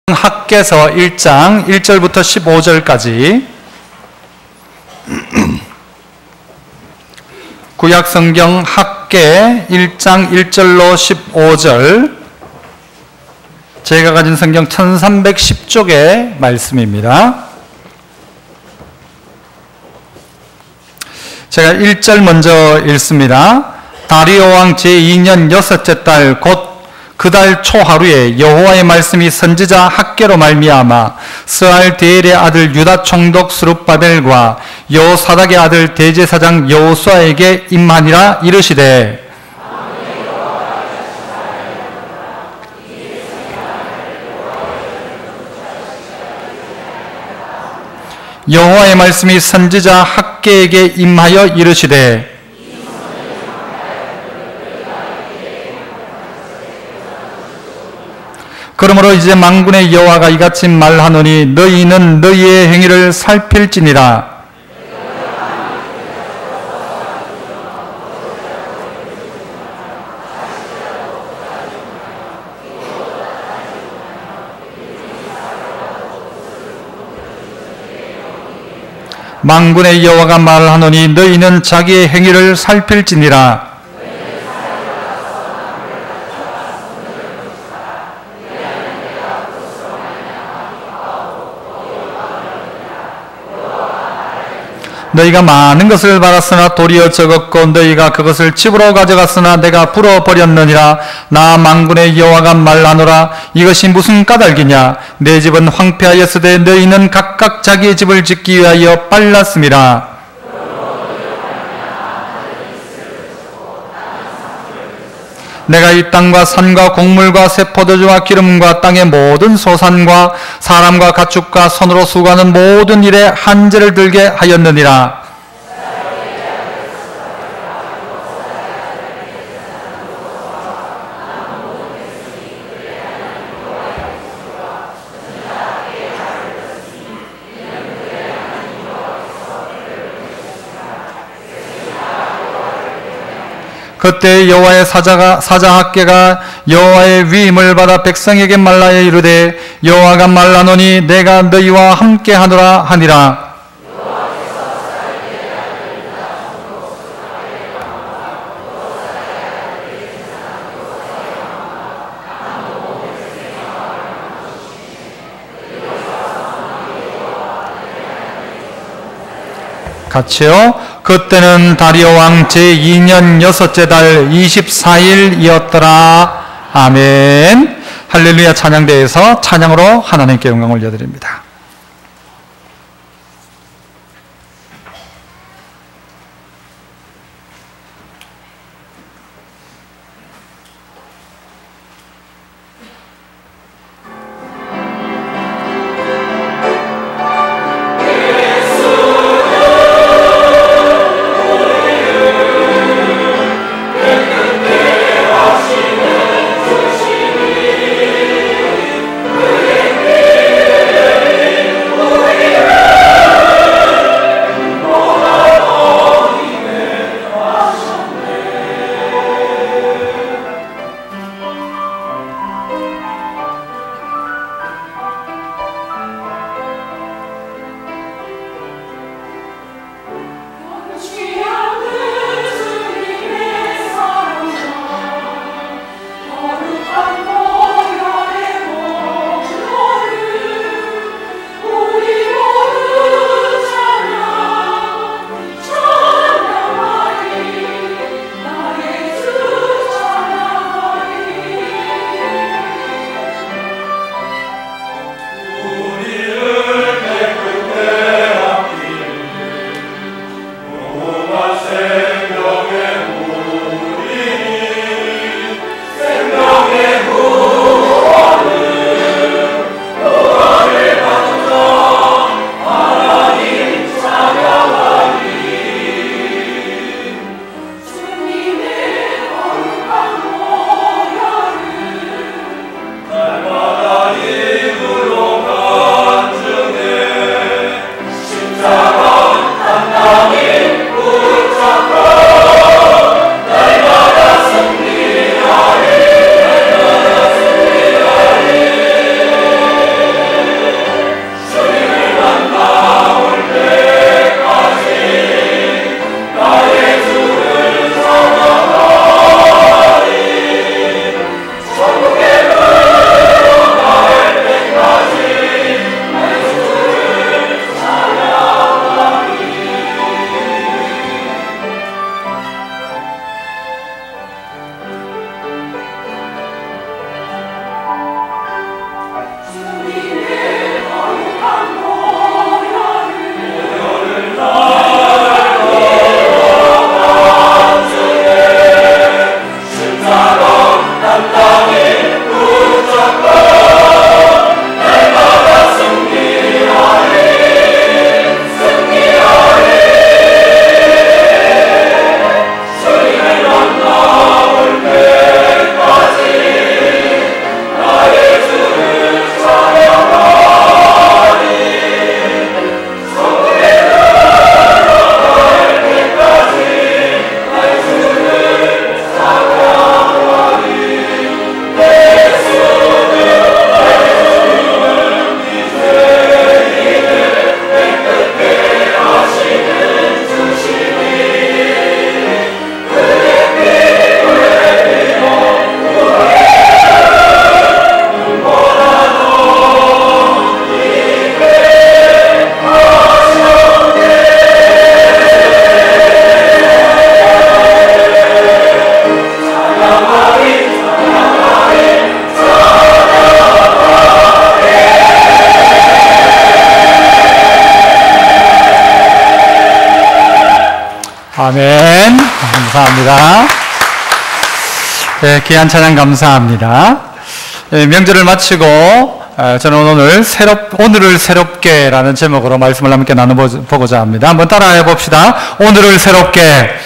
학개서 1장 1절부터 15절까지 구약성경 학개 1장 1절로 15절 제가 가진 성경 1310쪽의 말씀입니다. 제가 1절 먼저 읽습니다. 다리오 왕 제2년 여섯째 달 곧 그 달 초하루에 여호와의 말씀이 선지자 학개로 말미암아 스알디엘의 아들 유다 총독 스룹바벨과 여호사닥의 아들 대제사장 여호수아에게 임하니라 이르시되 여호와의 말씀이 선지자 학개에게 임하여 이르시되 그러므로 이제 만군의 여호와가 이같이 말하노니 너희는 너희의 행위를 살필지니라. 만군의 여호와가 말하노니 너희는 자기의 행위를 살필지니라. 너희가 많은 것을 받았으나 도리어 적었고 너희가 그것을 집으로 가져갔으나 내가 불어버렸느니라. 나 만군의 여호와가 말하노라. 이것이 무슨 까닭이냐. 내 집은 황폐하였으되 너희는 각각 자기의 집을 짓기 위하여 빨랐음이라. 내가 이 땅과 산과 곡물과 새 포도주와 기름과 땅의 모든 소산과 사람과 가축과 손으로 수고하는 모든 일에 한제를 들게 하였느니라. 그때 여호와의 사자 학개가 여호와의 위임을 받아 백성에게 말하여 이르되 여호와가 말하노니 내가 너희와 함께 하노라 하니라. 같이요. 그때는 다리오 왕 제2년 여섯째 달 24일이었더라. 아멘. 할렐루야. 찬양대에서 찬양으로 하나님께 영광 올려드립니다. 그 아멘. 감사합니다. 네, 귀한 찬양 감사합니다. 네, 명절을 마치고 저는 오늘을 새롭게라는 제목으로 말씀을 함께 나눠보고자 합니다. 한번 따라해 봅시다. 오늘을 새롭게.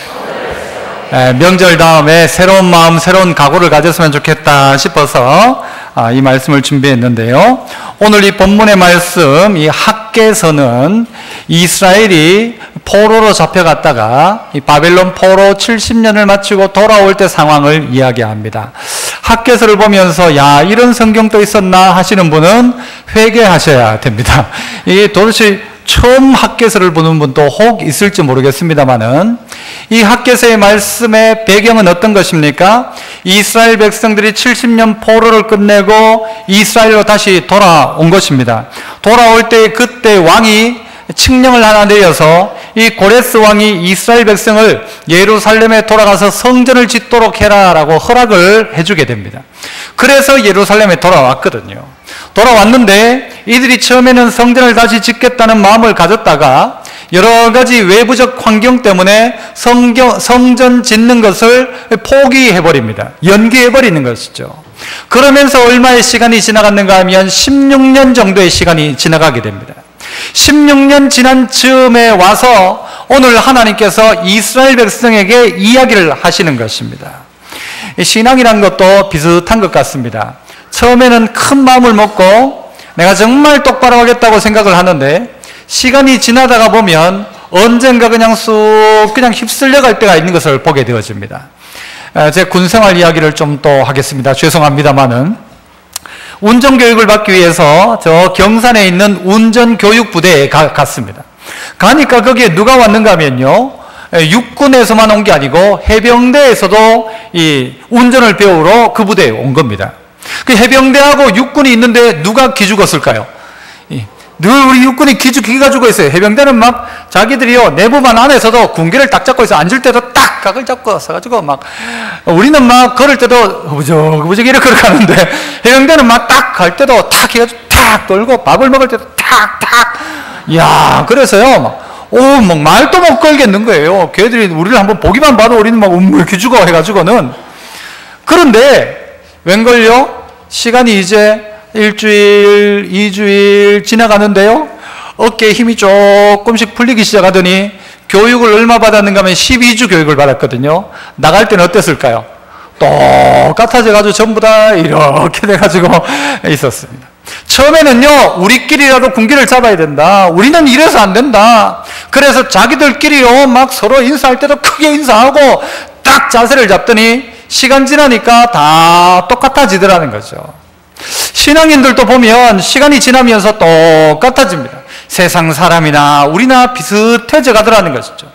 명절 다음에 새로운 마음, 새로운 각오를 가졌으면 좋겠다 싶어서 이 말씀을 준비했는데요. 오늘 이 본문의 말씀, 이 학개서는 이스라엘이 포로로 잡혀갔다가 이 바벨론 포로 70년을 마치고 돌아올 때 상황을 이야기합니다. 학개서를 보면서 야, 이런 성경도 있었나 하시는 분은 회개하셔야 됩니다. 이게 도대체 처음 학개서를 보는 분도 혹 있을지 모르겠습니다만은 이 학개서의 말씀의 배경은 어떤 것입니까? 이스라엘 백성들이 70년 포로를 끝내고 이스라엘로 다시 돌아온 것입니다. 돌아올 때 그때 왕이 칙령을 하나 내려서 이 고레스 왕이 이스라엘 백성을 예루살렘에 돌아가서 성전을 짓도록 해라라고 허락을 해주게 됩니다. 그래서 예루살렘에 돌아왔거든요. 돌아왔는데 이들이 처음에는 성전을 다시 짓겠다는 마음을 가졌다가 여러 가지 외부적 환경 때문에 성전 짓는 것을 포기해버립니다. 연기해버리는 것이죠. 그러면서 얼마의 시간이 지나갔는가 하면 16년 정도의 시간이 지나가게 됩니다. 16년 지난 즈음에 와서 오늘 하나님께서 이스라엘 백성에게 이야기를 하시는 것입니다. 신앙이란 것도 비슷한 것 같습니다. 처음에는 큰 마음을 먹고 내가 정말 똑바로 하겠다고 생각을 하는데 시간이 지나다가 보면 언젠가 그냥 휩쓸려 갈 때가 있는 것을 보게 되어집니다. 제 군생활 이야기를 좀 또 하겠습니다. 죄송합니다만은 운전교육을 받기 위해서 저 경산에 있는 운전교육부대에 갔습니다. 가니까 거기에 누가 왔는가 하면요, 육군에서만 온 게 아니고 해병대에서도 이 운전을 배우러 그 부대에 온 겁니다. 그 해병대하고 육군이 있는데 누가 기죽었을까요? 늘 우리 육군이 기가지고 있어요. 해병대는 막 자기들이요, 내부만 안에서도 군기를 딱 잡고 있어. 앉을 때도 딱 각을 잡고 서가지고 막, 우리는 막 걸을 때도 허부적 이렇게 가는데 해병대는 막 딱 갈 때도 탁 해가지고 탁 돌고 밥을 먹을 때도 탁탁. 이야, 그래서요, 막 말도 못 걸겠는 거예요. 걔들이 우리를 한번 보기만 봐도 우리는 막 기죽어 해가지고는. 그런데 웬걸요? 시간이 이제 1주일, 2주일 지나가는데요, 어깨에 힘이 조금씩 풀리기 시작하더니 교육을 얼마 받았는가 하면 12주 교육을 받았거든요. 나갈 때는 어땠을까요? 똑같아져가지고 전부 다 이렇게 돼가지고 있었습니다. 처음에는요, 우리끼리라도 군기를 잡아야 된다. 우리는 이래서 안 된다. 그래서 자기들끼리요, 막 서로 인사할 때도 크게 인사하고 딱 자세를 잡더니 시간 지나니까 다 똑같아지더라는 거죠. 신앙인들도 보면 시간이 지나면서 똑같아집니다. 세상 사람이나 우리나 비슷해져 가더라는 것이죠.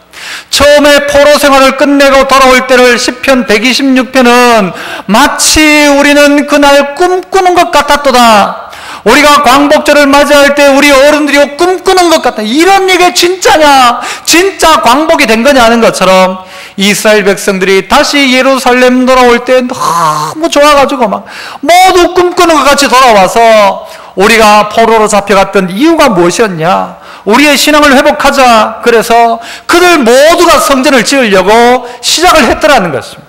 처음에 포로 생활을 끝내고 돌아올 때를 시편 126편은 마치 우리는 그날 꿈꾸는 것 같았도다. 우리가 광복절을 맞이할 때 우리 어른들이 꿈꾸는 것 같다. 이런 얘기 진짜냐? 진짜 광복이 된 거냐 하는 것처럼 이스라엘 백성들이 다시 예루살렘 돌아올 때 너무 좋아가지고 막 모두 꿈꾸는 것 같이 돌아와서 우리가 포로로 잡혀갔던 이유가 무엇이었냐? 우리의 신앙을 회복하자. 그래서 그들 모두가 성전을 지으려고 시작을 했더라는 것입니다.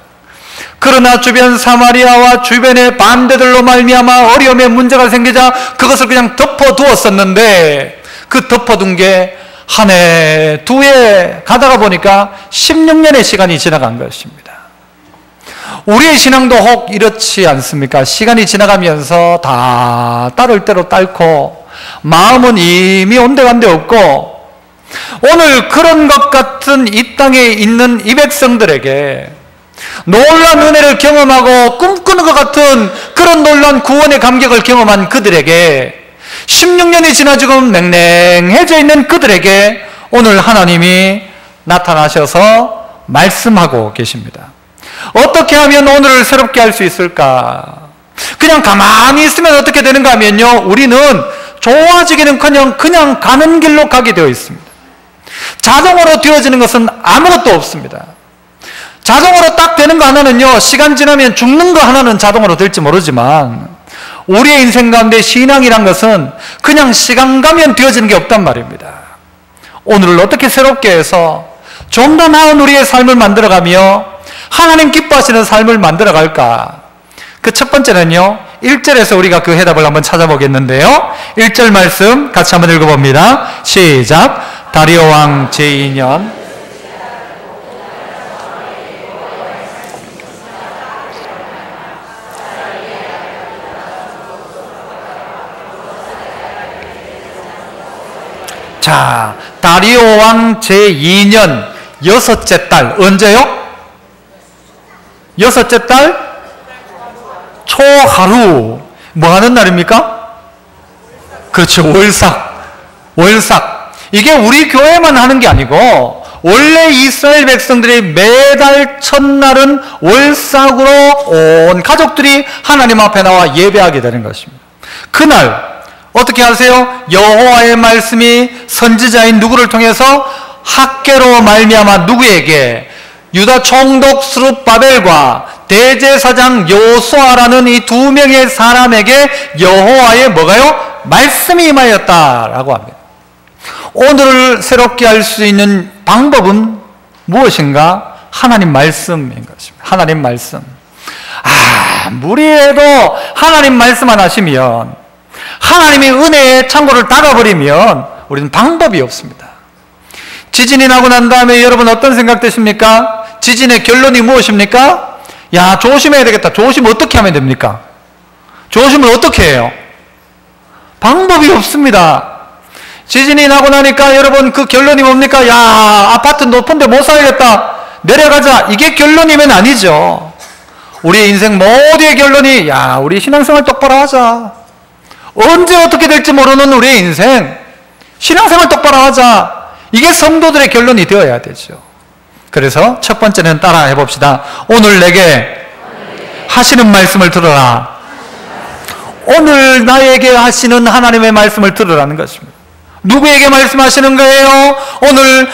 그러나 주변 사마리아와 주변의 반대들로 말미암아 어려움에 문제가 생기자 그것을 그냥 덮어두었었는데 그 덮어둔 게 한 해, 두 해 가다가 보니까 16년의 시간이 지나간 것입니다. 우리의 신앙도 혹 이렇지 않습니까? 시간이 지나가면서 다 따를 대로 따고 마음은 이미 온데간데 없고 오늘 그런 것 같은 이 땅에 있는 이 백성들에게 놀라운 은혜를 경험하고 꿈꾸는 것 같은 그런 놀라운 구원의 감격을 경험한 그들에게 16년이 지나 지금 냉랭해져 있는 그들에게 오늘 하나님이 나타나셔서 말씀하고 계십니다. 어떻게 하면 오늘을 새롭게 할 수 있을까? 그냥 가만히 있으면 어떻게 되는가 하면요, 우리는 좋아지기는커녕 그냥 가는 길로 가게 되어 있습니다. 자동으로 되어지는 것은 아무것도 없습니다. 자동으로 딱 되는 거 하나는요, 시간 지나면 죽는 거 하나는 자동으로 될지 모르지만 우리의 인생 가운데 신앙이란 것은 그냥 시간 가면 되어지는 게 없단 말입니다. 오늘을 어떻게 새롭게 해서 좀 더 나은 우리의 삶을 만들어가며 하나님 기뻐하시는 삶을 만들어갈까? 그 첫 번째는요, 1절에서 우리가 그 해답을 한번 찾아보겠는데요. 1절 말씀 같이 한번 읽어봅니다. 시작. 다리오 왕 제2년 자, 다리오 왕 제2년 여섯째 달, 언제요? 여섯째 달 초하루. 뭐 하는 날입니까? 그렇죠, 월삭. 이게 우리 교회만 하는 게 아니고 원래 이스라엘 백성들이 매달 첫날은 월삭으로 온 가족들이 하나님 앞에 나와 예배하게 되는 것입니다. 그날 어떻게 하세요? 여호와의 말씀이 선지자인 누구를 통해서 학개로 말미암아 누구에게? 유다 총독 스룹바벨과 대제사장 여호수아라는 이 두 명의 사람에게 여호와의 뭐가요? 말씀이 임하였다라고 합니다. 오늘을 새롭게 할 수 있는 방법은 무엇인가? 하나님 말씀인 것입니다. 하나님 말씀. 무리해도 하나님 말씀만 하시면, 하나님의 은혜의 창고를 닫아버리면 우리는 방법이 없습니다. 지진이 나고 난 다음에 여러분 어떤 생각 드십니까? 지진의 결론이 무엇입니까? 야, 조심해야 되겠다. 조심 어떻게 하면 됩니까? 조심을 어떻게 해요? 방법이 없습니다. 지진이 나고 나니까 여러분 그 결론이 뭡니까? 야, 아파트 높은데 못 살겠다. 내려가자. 이게 결론이면 아니죠. 우리의 인생 모두의 결론이 야, 우리 신앙생활 똑바로 하자. 언제 어떻게 될지 모르는 우리의 인생, 신앙생활 똑바로 하자. 이게 성도들의 결론이 되어야 되죠. 그래서 첫 번째는 따라 해봅시다. 오늘 내게 하시는 말씀을 들어라. 오늘 나에게 하시는 하나님의 말씀을 들으라는 것입니다. 누구에게 말씀하시는 거예요? 오늘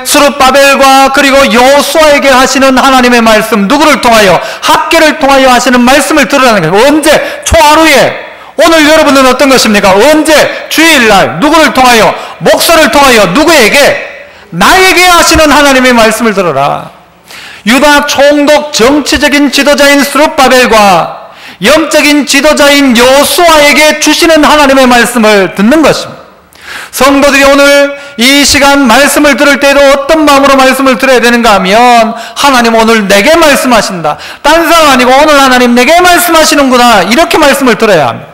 스룹바벨과 그리고 여호수아에게 하시는 하나님의 말씀, 누구를 통하여? 학개를 통하여 하시는 말씀을 들으라는 거예요. 언제? 초하루에. 오늘 여러분은 어떤 것입니까? 언제? 주일날. 누구를 통하여? 목사를 통하여. 누구에게? 나에게 하시는 하나님의 말씀을 들어라. 유다 총독 정치적인 지도자인 스룹바벨과 영적인 지도자인 여호수아에게 주시는 하나님의 말씀을 듣는 것입니다. 성도들이 오늘 이 시간 말씀을 들을 때도 어떤 마음으로 말씀을 들어야 되는가 하면, 하나님 오늘 내게 말씀하신다. 딴 사람 아니고 오늘 하나님 내게 말씀하시는구나. 이렇게 말씀을 들어야 합니다.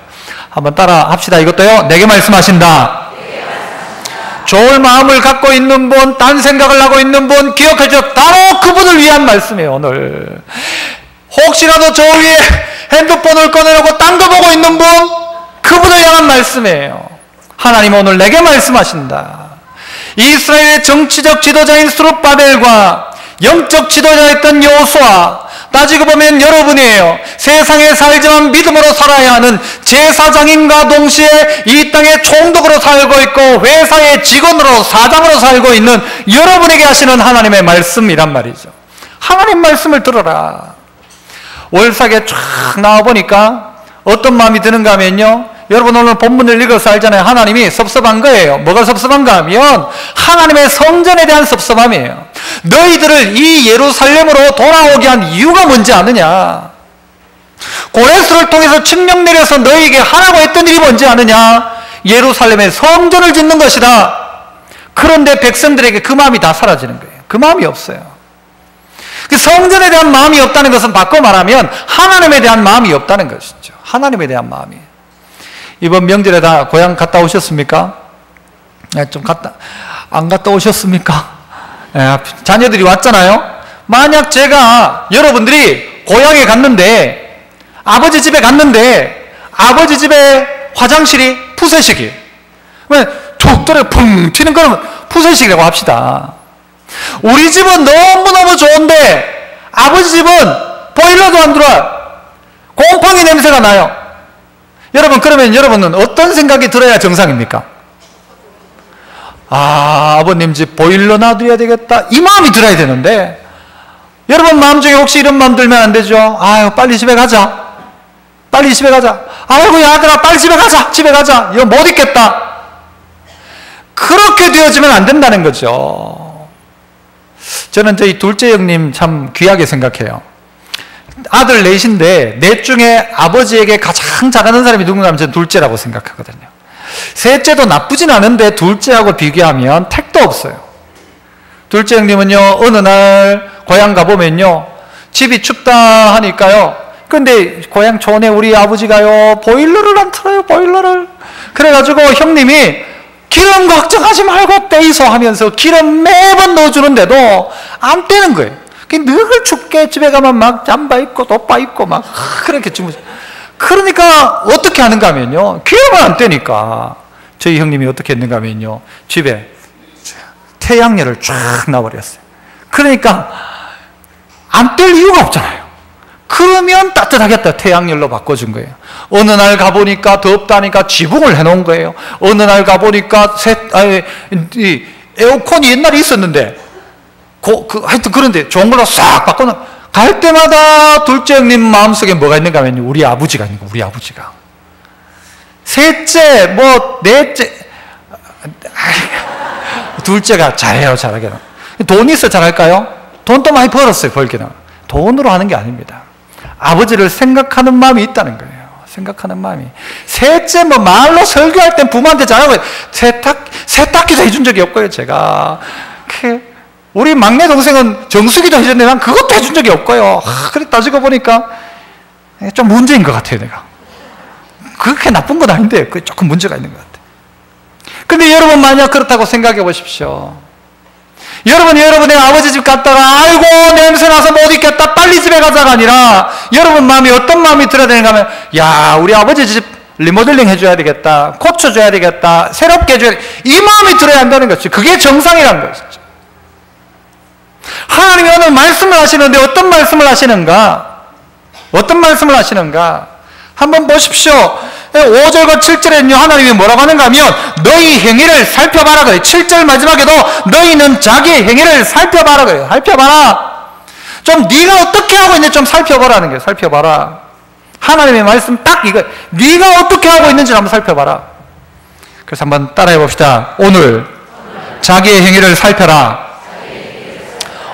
한번 따라 합시다. 이것도요. 내게 말씀하신다. 좋을 마음을 갖고 있는 분, 딴 생각을 하고 있는 분 기억하죠. 바로 그분을 위한 말씀이에요. 오늘 혹시라도 저 위에 핸드폰을 꺼내놓고 딴 거 보고 있는 분, 그분을 향한 말씀이에요. 하나님 오늘 내게 말씀하신다. 이스라엘의 정치적 지도자인 스룹바벨과 영적 지도자였던 여호수아, 따지고 보면 여러분이에요. 세상에 살지만 믿음으로 살아야 하는 제사장인과 동시에 이 땅의 총독으로 살고 있고 회사의 직원으로 사장으로 살고 있는 여러분에게 하시는 하나님의 말씀이란 말이죠. 하나님 말씀을 들어라. 월삭에 쫙 나와보니까 어떤 마음이 드는가 하면요, 여러분 오늘 본문을 읽어서 알잖아요. 하나님이 섭섭한 거예요. 뭐가 섭섭한가 하면 하나님의 성전에 대한 섭섭함이에요. 너희들을 이 예루살렘으로 돌아오게 한 이유가 뭔지 아느냐? 고레스를 통해서 칙령 내려서 너희에게 하라고 했던 일이 뭔지 아느냐? 예루살렘에 성전을 짓는 것이다. 그런데 백성들에게 그 마음이 다 사라지는 거예요. 그 마음이 없어요. 그 성전에 대한 마음이 없다는 것은 바꿔 말하면 하나님에 대한 마음이 없다는 것이죠. 하나님에 대한 마음이. 이번 명절에 다 고향 갔다 오셨습니까? 안 갔다 오셨습니까? 자녀들이 왔잖아요. 만약 제가 여러분들이 고향에 갔는데, 아버지 집에 갔는데 아버지 집에 화장실이 푸세식이에요. 툭 떨어 풍 튀는 거는 푸세식이라고 합시다. 우리 집은 너무너무 좋은데 아버지 집은 보일러도 안 들어와요. 곰팡이 냄새가 나요. 여러분, 그러면 여러분은 어떤 생각이 들어야 정상입니까? 아버님 집 보일러 놔둬야 되겠다, 이 마음이 들어야 되는데, 여러분 마음 중에 혹시 이런 마음 들면 안 되죠? 아유, 빨리 집에 가자. 빨리 집에 가자. 아이고, 야, 아들아, 빨리 집에 가자. 집에 가자. 이거 못 있겠다. 그렇게 되어지면 안 된다는 거죠. 저는 저희 둘째 형님 참 귀하게 생각해요. 아들 넷인데 넷 중에 아버지에게 가장 잘하는 사람이 누군가 하면 저는 둘째라고 생각하거든요. 셋째도 나쁘진 않은데 둘째하고 비교하면 택도 없어요. 둘째 형님은요, 어느 날 고향 가보면요, 집이 춥다 하니까요, 근데 고향 촌에 우리 아버지가요, 보일러를 안 틀어요, 보일러를. 그래가지고 형님이 기름 걱정하지 말고 떼이소 하면서 기름 매번 넣어주는데도 안 떼는 거예요. 늘 춥게 집에 가면 막 잠바 입고 돗바 입고 막 그렇게 주무세요. 그러니까 어떻게 하는가 하면요, 기름을 안 떼니까 저희 형님이 어떻게 했는가 하면요, 집에 태양열을 쫙 놔버렸어요. 그러니까 안 뗄 이유가 없잖아요. 그러면 따뜻하겠다 태양열로 바꿔준 거예요. 어느 날 가보니까 덥다니까 지붕을 해놓은 거예요. 어느 날 가보니까 이 에어컨이 옛날에 있었는데 하여튼 그런데 좋은 걸로 싹 바꿔놓은. 갈 때마다 둘째 형님 마음속에 뭐가 있는가 하면 우리 아버지가 있는 거예요. 우리 아버지가. 셋째 넷째 둘째가 잘해요. 잘하게는. 돈 있어 잘할까요? 돈도 많이 벌었어요. 벌기는. 돈으로 하는 게 아닙니다. 아버지를 생각하는 마음이 있다는 거예요. 생각하는 마음이. 셋째 말로 설교할 땐 부모한테 잘하고 세탁기도 해준 적이 없고요. 제가 우리 막내 동생은 정수기도 해줬는데 난 그것도 해준 적이 없고요. 그래 따지고 보니까 좀 문제인 것 같아요. 내가 그렇게 나쁜 건 아닌데 그게 조금 문제가 있는 것 같아요. 근데 여러분 만약 그렇다고 생각해 보십시오. 여러분의 아버지 집 갔다가 아이고 냄새나서 못 있겠다 빨리 집에 가자가 아니라 여러분 마음이 어떤 마음이 들어야 되는가 하면 야 우리 아버지 집 리모델링 해줘야 되겠다, 고쳐줘야 되겠다, 새롭게 해줘야 되겠다, 이 마음이 들어야 한다는 것이죠. 그게 정상이라는 것이죠. 하나님이 오늘 말씀을 하시는데 어떤 말씀을 하시는가? 어떤 말씀을 하시는가? 한번 보십시오. 5절과 7절에는요, 하나님이 뭐라고 하는가 하면, 너희 행위를 살펴봐라. 그래요. 7절 마지막에도, 너희는 자기의 행위를 살펴봐라. 그래요. 살펴봐라. 좀 네가 어떻게 하고 있는지 좀 살펴보라는 거예요. 살펴봐라. 하나님의 말씀 딱 이거, 네가 어떻게 하고 있는지 한번 살펴봐라. 그래서 한번 따라해 봅시다. 오늘 자기의 행위를 살펴라.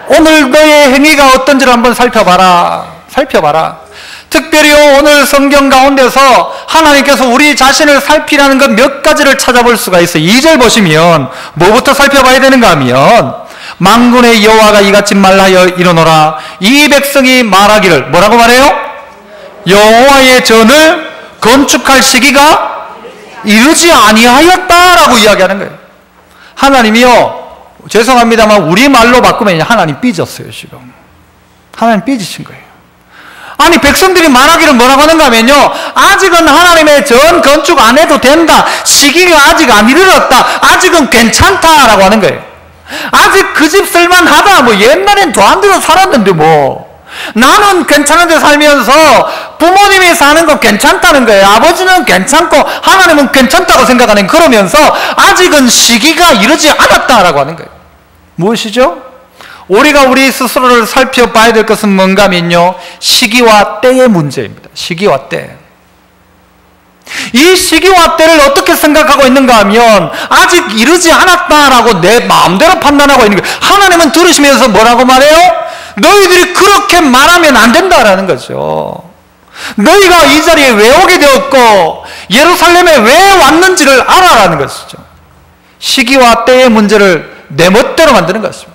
오늘 너의 행위가 어떤지를 한번 살펴봐라. 살펴봐라. 특별히 오늘 성경 가운데서 하나님께서 우리 자신을 살피라는 것 몇 가지를 찾아볼 수가 있어요. 2절 보시면 뭐부터 살펴봐야 되는가 하면 만군의 여호와가 이같이 말하여 이르노라. 이 백성이 말하기를 뭐라고 말해요? 여호와의 전을 건축할 시기가 이르지 아니하였다라고 이야기하는 거예요. 하나님이요, 죄송합니다만 우리말로 바꾸면 하나님 삐졌어요. 지금 하나님 삐지신 거예요. 아니 백성들이 말하기를 뭐라고 하는가 하면요, 아직은 하나님의 전 건축 안 해도 된다, 시기가 아직 안 이르렀다, 아직은 괜찮다라고 하는 거예요. 아직 그 집 쓸만하다, 뭐 옛날엔 더 안 돼서 살았는데 뭐 나는 괜찮은데 살면서 부모님이 사는 건 괜찮다는 거예요. 아버지는 괜찮고 하나님은 괜찮다고 생각하는, 그러면서 아직은 시기가 이르지 않았다라고 하는 거예요. 무엇이죠? 우리가 우리 스스로를 살펴봐야 될 것은 뭔가 하면요, 시기와 때의 문제입니다. 시기와 때. 이 시기와 때를 어떻게 생각하고 있는가 하면 아직 이르지 않았다라고 내 마음대로 판단하고 있는 거예요. 하나님은 들으시면서 뭐라고 말해요? 너희들이 그렇게 말하면 안 된다라는 거죠. 너희가 이 자리에 왜 오게 되었고 예루살렘에 왜 왔는지를 알아라는 것이죠. 시기와 때의 문제를 내 멋대로 만드는 것입니다.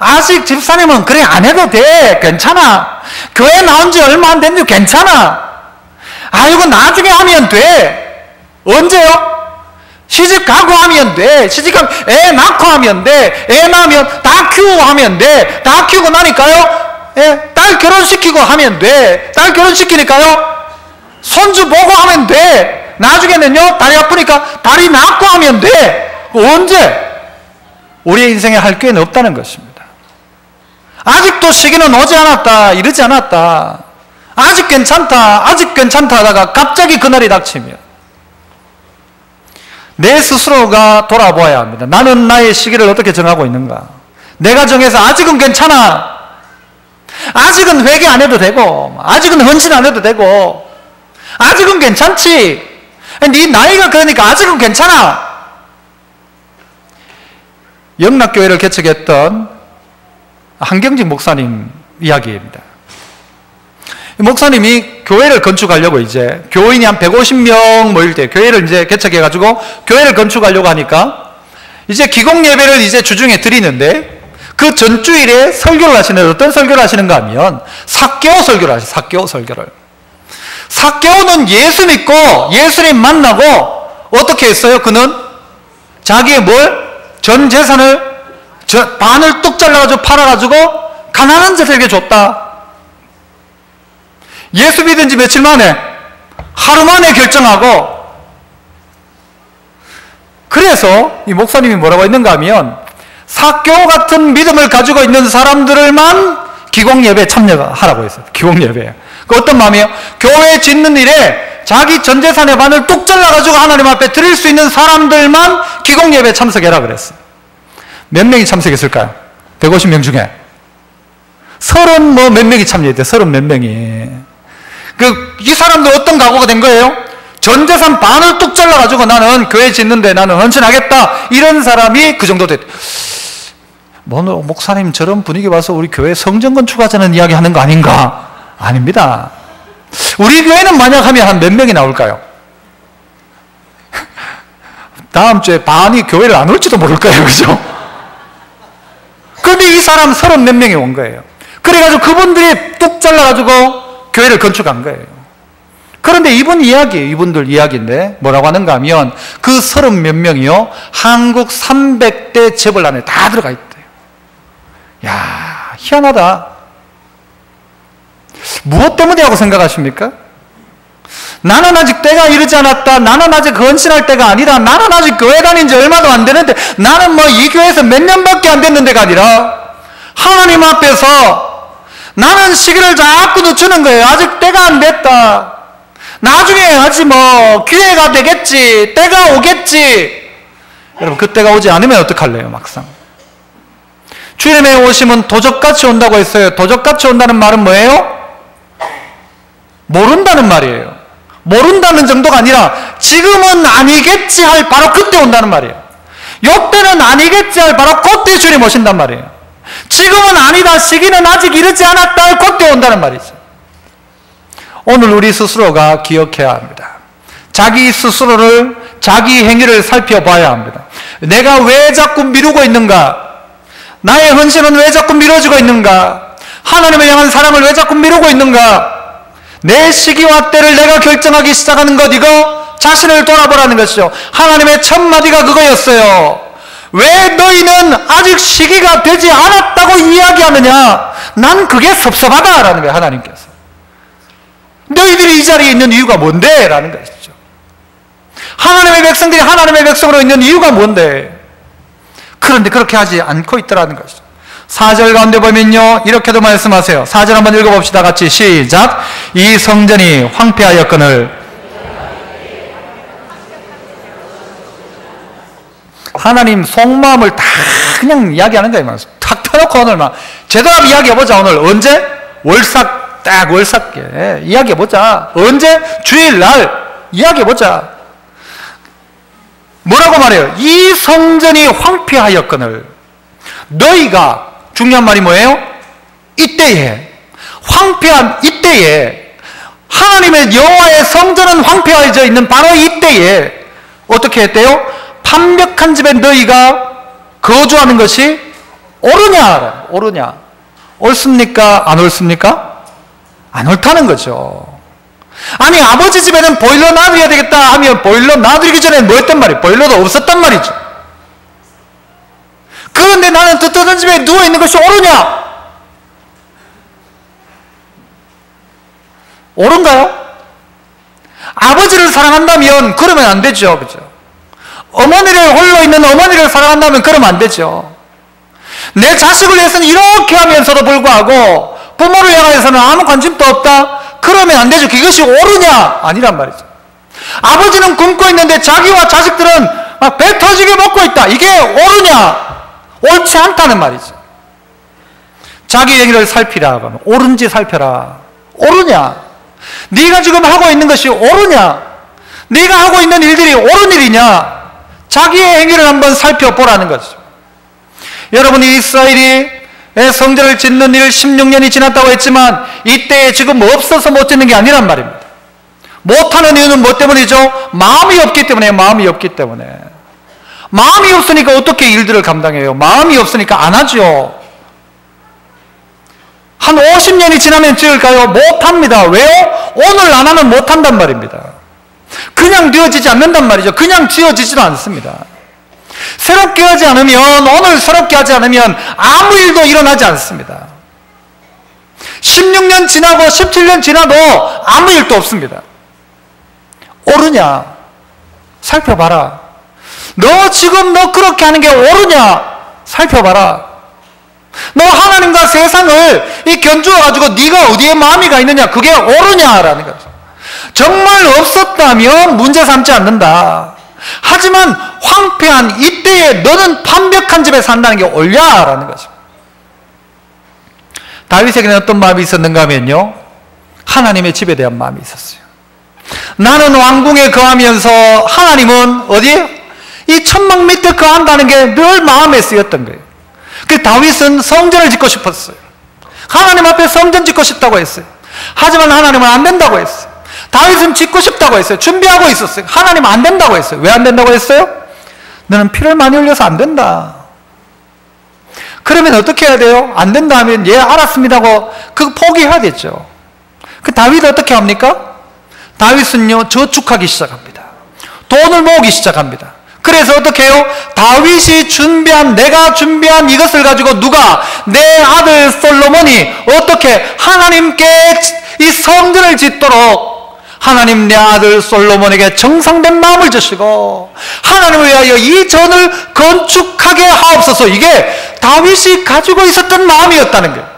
아직 집사님은 그래 안 해도 돼, 괜찮아, 교회 나온 지 얼마 안 됐는데 괜찮아, 아이고 나중에 하면 돼. 언제요? 시집 가고 하면 돼. 시집 가면 애 낳고 하면 돼. 애 낳으면 다 키우고 하면 돼. 다 키우고 나니까요, 딸 결혼시키고 하면 돼. 딸 결혼시키니까요 손주 보고 하면 돼. 나중에는요 다리 아프니까 다리 낫고 하면 돼. 언제? 우리의 인생에 할 기회는 없다는 것입니다. 아직도 시기는 오지 않았다, 이르지 않았다, 아직 괜찮다, 아직 괜찮다 하다가 갑자기 그날이 닥치면 내 스스로가 돌아보아야 합니다. 나는 나의 시기를 어떻게 정하고 있는가? 내가 정해서 아직은 괜찮아, 아직은 회개 안 해도 되고, 아직은 헌신 안 해도 되고, 아직은 괜찮지, 네 나이가 그러니까 아직은 괜찮아. 영락교회를 개척했던 한경직 목사님 이야기입니다. 목사님이 교회를 건축하려고 이제 교인이 한 150명 모일 때 교회를 이제 개척해가지고 교회를 건축하려고 하니까 이제 기공 예배를 이제 주중에 드리는데 그 전주일에 설교를 하시는, 어떤 설교를 하시는가 하면 삭개오 설교를 하시죠. 삭개오 설교를. 삭개오는 예수 믿고 예수님 만나고 어떻게 했어요? 그는 자기의 전 재산을 반을 뚝 잘라가지고 팔아가지고 가난한 자들에게 줬다. 예수 믿은 지 며칠 만에, 하루 만에 결정하고, 그래서 이 목사님이 뭐라고 했는가 하면 삭개오 같은 믿음을 가지고 있는 사람들만 기공예배에 참여하라고 했어요. 기공예배에. 그 어떤 마음이에요? 교회 짓는 일에 자기 전 재산의 반을 뚝 잘라가지고 하나님 앞에 드릴 수 있는 사람들만 기공예배에 참석해라 그랬어요. 몇 명이 참석했을까요? 150명 중에 30 몇 명이 참여했대요. 30 몇 명이. 이 사람들 어떤 각오가 된 거예요? 전 재산 반을 뚝 잘라가지고 나는 교회 짓는데 나는 헌신하겠다. 이런 사람이 그 정도 됐대요. 목사님 저런 분위기 봐서 우리 교회 성전 건축하자는 이야기 하는 거 아닌가? 아닙니다. 우리 교회는 만약 하면 한 몇 명이 나올까요? 다음 주에 반이 교회를 안 올지도 모를 거예요. 그죠? 그런데 이 사람 30 몇 명이 온 거예요. 그래가지고 그분들이 뚝 잘라가지고 교회를 건축한 거예요. 그런데 이분들 이야기인데 뭐라고 하는가 하면 그 30 몇 명이요, 한국 300대 재벌 안에 다 들어가 있대요. 야, 희한하다. 무엇 때문이라고 생각하십니까? 나는 아직 때가 이르지 않았다. 나는 아직 헌신할 때가 아니다. 나는 아직 교회 다닌 지 얼마도 안 되는데, 나는 이 교회에서 몇 년밖에 안 됐는데가 아니라 하나님 앞에서 나는 시기를 자꾸 늦추는 거예요. 아직 때가 안 됐다. 나중에 하지 기회가 되겠지. 때가 오겠지. 여러분, 그 때가 오지 않으면 어떡할래요, 막상. 주님의 오심은 도적같이 온다고 했어요. 도적같이 온다는 말은 뭐예요? 모른다는 말이에요. 모른다는 정도가 아니라 지금은 아니겠지 할 바로 그때 온다는 말이에요. 요때는 아니겠지 할 바로 그때 주님 오신단 말이에요. 지금은 아니다, 시기는 아직 이르지 않았다 할 그때 온다는 말이죠. 오늘 우리 스스로가 기억해야 합니다. 자기 스스로를, 자기 행위를 살펴봐야 합니다. 내가 왜 자꾸 미루고 있는가? 나의 헌신은 왜 자꾸 미뤄지고 있는가? 하나님을 향한 사랑을 왜 자꾸 미루고 있는가? 내 시기와 때를 내가 결정하기 시작하는 것, 이거 자신을 돌아보라는 것이죠. 하나님의 첫 마디가 그거였어요. 왜 너희는 아직 시기가 되지 않았다고 이야기하느냐? 난 그게 섭섭하다라는 거예요, 하나님께서. 너희들이 이 자리에 있는 이유가 뭔데? 라는 것이죠. 하나님의 백성들이 하나님의 백성으로 있는 이유가 뭔데? 그런데 그렇게 하지 않고 있더라는 것이죠. 4절 가운데 보면요, 이렇게도 말씀하세요. 4절 한번 읽어봅시다. 같이 시작. 이 성전이 황폐하였거늘. 하나님 속마음을 다 그냥 이야기하는 거예요. 탁 펴놓고 오늘 제대로 이야기해보자. 오늘 언제? 월삭, 딱 월삭 이야기해보자. 언제? 주일날 이야기해보자. 뭐라고 말해요? 이 성전이 황폐하였거늘. 너희가, 중요한 말이 뭐예요? 이때에, 황폐한 이때에, 하나님의 여호와의 성전은 황폐해져 있는 바로 이때에 어떻게 했대요? 완벽한 집에 너희가 거주하는 것이 옳으냐? 옳으냐? 옳습니까? 안 옳습니까? 안 옳다는 거죠. 아니, 아버지 집에는 보일러 놔둬야 되겠다 하면 보일러 놔두기 전에 뭐 했단 말이에요? 보일러도 없었단 말이죠. 그런데 나는 뜨뜻한 집에 누워있는 것이 옳으냐? 옳은가요? 아버지를 사랑한다면 그러면 안 되죠. 그죠? 어머니를, 홀로 있는 어머니를 사랑한다면 그러면 안 되죠. 내 자식을 위해서는 이렇게 하면서도 불구하고 부모를 향해서는 아무 관심도 없다? 그러면 안 되죠. 그것이 옳으냐? 아니란 말이죠. 아버지는 굶고 있는데 자기와 자식들은 막 배 터지게 먹고 있다. 이게 옳으냐? 옳지 않다는 말이죠. 자기 얘기를 살피라. 옳은지 살펴라. 옳으냐? 네가 지금 하고 있는 것이 옳으냐? 네가 하고 있는 일들이 옳은 일이냐? 자기의 행위를 한번 살펴보라는 거죠. 여러분, 이스라엘이 성전을 짓는 일 16년이 지났다고 했지만 이때에 지금 없어서 못 짓는 게 아니란 말입니다. 못하는 이유는 뭐 때문이죠? 마음이 없기 때문에. 마음이 없기 때문에. 마음이 없으니까 어떻게 일들을 감당해요? 마음이 없으니까 안 하죠. 한 50년이 지나면 지을까요? 못합니다. 왜요? 오늘 안 하면 못한단 말입니다. 그냥 되어지지 않는단 말이죠. 그냥 지어지지도 않습니다. 새롭게 하지 않으면, 오늘 새롭게 하지 않으면 아무 일도 일어나지 않습니다. 16년 지나고 17년 지나도 아무 일도 없습니다. 옳으냐? 살펴봐라. 너 지금 너 그렇게 하는 게 옳으냐? 살펴봐라. 너 하나님과 세상을 이 견주어가지고 네가 어디에 마음이 가 있느냐? 그게 옳으냐라는 거죠. 정말 없었다면 문제 삼지 않는다. 하지만 황폐한 이때에 너는 완벽한 집에 산다는 게 옳냐라는 거죠. 다윗에게는 어떤 마음이 있었는가 하면요, 하나님의 집에 대한 마음이 있었어요. 나는 왕궁에 거하면서 하나님은 어디에? 이 천막 밑에 거한다는 게 늘 마음에 쓰였던 거예요. 그 다윗은 성전을 짓고 싶었어요. 하나님 앞에 성전 짓고 싶다고 했어요. 하지만 하나님은 안 된다고 했어요. 다윗은 짓고 싶다고 했어요. 준비하고 있었어요. 하나님은 안 된다고 했어요. 왜 안 된다고 했어요? 너는 피를 많이 흘려서 안 된다. 그러면 어떻게 해야 돼요? 안 된다 하면 예 알았습니다 하고 그거 포기해야 되죠. 그 다윗은 어떻게 합니까? 다윗은요 저축하기 시작합니다. 돈을 모으기 시작합니다. 그래서 어떻게 해요? 다윗이 준비한, 내가 준비한 이것을 가지고 누가? 내 아들 솔로몬이 어떻게 하나님께 이 성전을 짓도록 하나님 내 아들 솔로몬에게 정상된 마음을 주시고 하나님을 위하여 이 전을 건축하게 하옵소서. 이게 다윗이 가지고 있었던 마음이었다는 거예요.